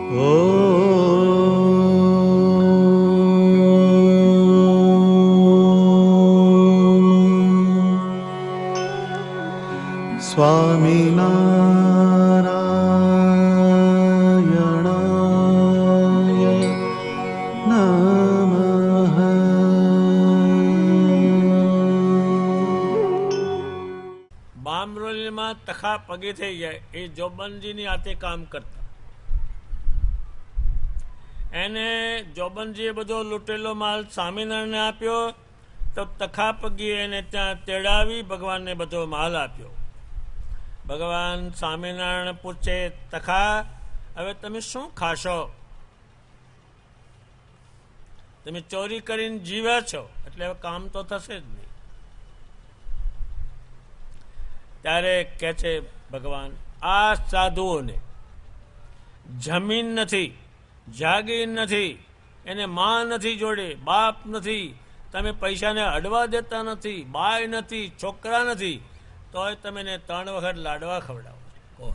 સ્વામિનારાયણાય નમઃ. બામરોલીમાં તખા પગે થઈ ગયા એ જોબનજીની હાથે કામ કરતા. એને જોબનજીએ બધો લૂંટેલો માલ સ્વામિનારાયણને આપ્યો તો તખા પગી એને ત્યાં તેડાવી ભગવાનને બધો માલ આપ્યો. ભગવાન સ્વામિનારાયણ પૂછે, તખા હવે તમે શું ખાશો? તમે ચોરી કરીને જીવ્યા છો એટલે હવે કામ તો થશે જ નહીં. ત્યારે કહે છે ભગવાન, આ સાધુઓને જમીન નથી, જાગીર નથી, એને માં નથી જોડે, બાપ નથી, તમે પૈસાને અડવા દેતા નથી, બાય નથી, છોકરા નથી, તોય તમે એને 3 વખત લાડવા ખવડાવો છો.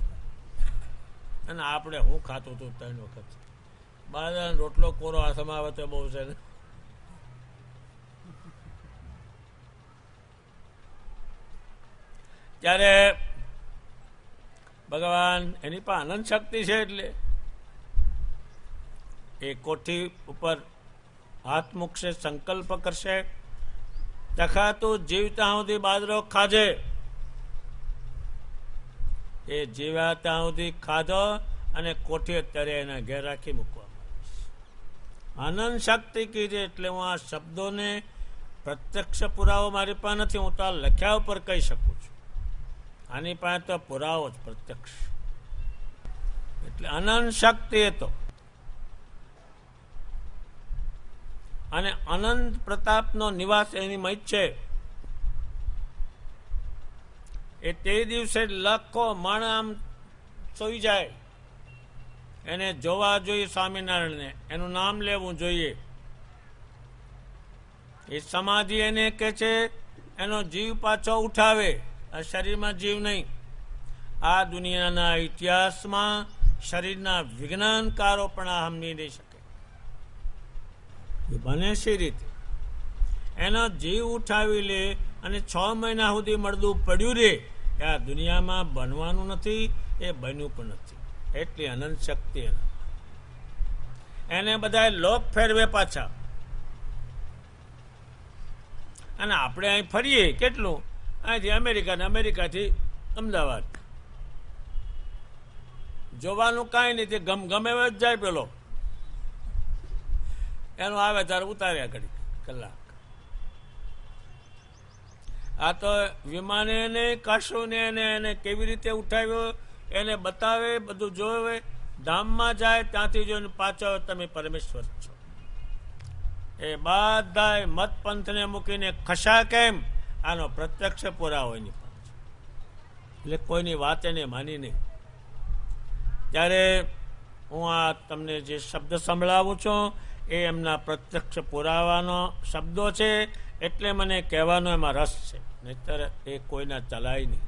અને આપણે હું ખાતું હતું 3 વખત. બાજરાનો રોટલો કોરો હાથમાં આવે તો બહુ છે ને. ત્યારે ભગવાન એની પાસે અનંત શક્તિ છે એટલે એ કોઠી ઉપર હાથ મૂકશે, સંકલ્પ કરશે, તખા તું જીવતા સુધી બાજરો ખાજે. એ જીવ્યા ત્યાં સુધી ખાધો અને કોઠી અત્યારે એના ઘેર રાખી મૂકવામાં. અનંત શક્તિ કીધી એટલે હું આ શબ્દોને પ્રત્યક્ષ પુરાવો મારી પાસે નથી, હું તો આ લખ્યા ઉપર કહી શકું છું. આની પાસે તો પુરાવો જ પ્રત્યક્ષ. એટલે અનંત શક્તિ હતો અને અનંત પ્રતાપનો નિવાસ એની મય છે. એ તે દિવસે લાખો માણસ આમ સોઈ જાય, એને જોવા જોઈએ સ્વામિનારાયણને, એનું નામ લેવું જોઈએ. એ સમાધિ એને કહે છે એનો જીવ પાછો ઉઠાવે, આ શરીરમાં જીવ નહીં. આ દુનિયાના ઇતિહાસમાં શરીરના વિજ્ઞાનકારો પણ આ સમજી નહીં શકે. બને છે રીતે એનો જીવ ઉઠાવી લે અને 6 મહિના સુધી મળદું પડ્યું રે. એ આ દુનિયામાં બનવાનું નથી, એ બન્યું પણ નથી. એટલી અનંત શક્તિ એને બધા લોક ફેરવે પાછા. અને આપણે અહીં ફરીએ કેટલું, અહીંથી અમેરિકા ને અમેરિકાથી અમદાવાદ. જોવાનું કાંઈ નહીં, તે ગમે જ જાય. પેલો એનું આવે ત્યારે ઉતાર્યા ઘડી કલાક. આ તો વિમાને ને કશું ને એને કેવી રીતે ઉઠાવ્યો એને બતાવે, બધું જોવે. ધામમાં જાય ત્યાંથી જોઈને પાછો તમે પરમેશ્વર છો. એ બધા મત પંથને મૂકીને ખસા કેમ? આનો પ્રત્યક્ષ પુરાવો એની પાસે. એટલે કોઈની વાત એને માની નહીં. ત્યારે હું આ તમને જે શબ્દ સંભળાવું છું એ એમના પ્રત્યક્ષ પુરાવાનો શબ્દો છે, એટલે મને કહેવાનો એમાં રસ છે. નહીંતર એ કોઈના ચલાય નહીં.